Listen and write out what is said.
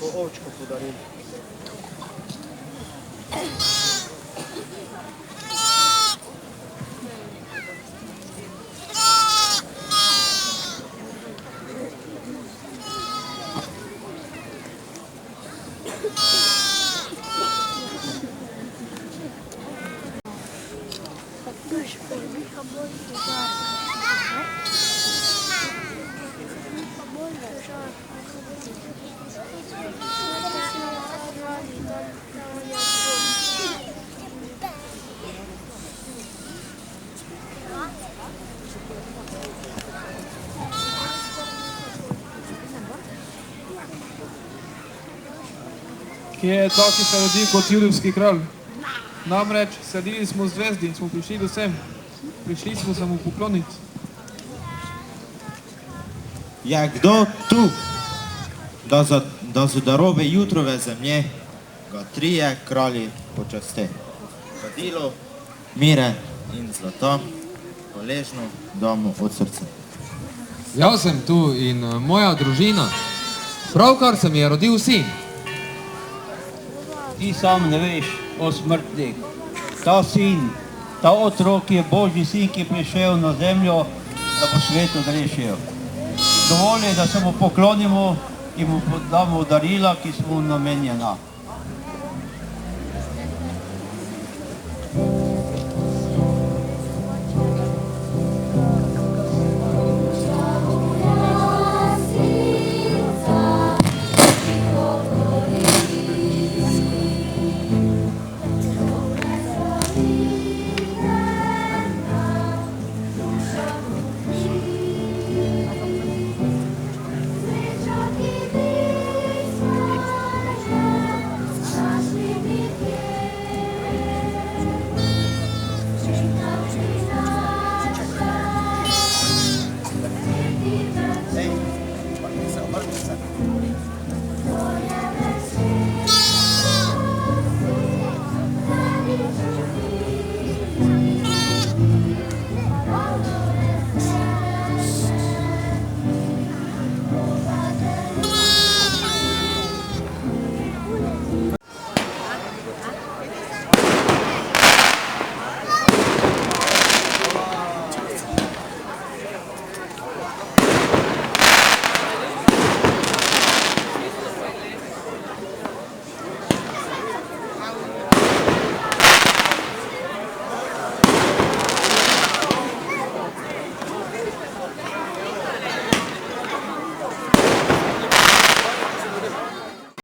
ovčko podarili. Kje je ta, ki se rodi kot judovski kralj? Namreč, sedili smo v zvezdi in smo prišli do sem. Prišli smo se mu pokloniti. Je kdo tu, da za darove jutrove zemlje ga trije kralji počaste? Kadilo, mire in zlato, hvaležno damo od srca. Jaz sem tu in moja družina. Pravkar se mi je rodil sin. Ti sam ne veš o smrtnih. Ta sin, ta otrok je Božji sin, ki je prišel na zemljo, da bo svet odrešil. Dovolj je, da se mu poklonimo in mu damo darila, ki so mu namenjena.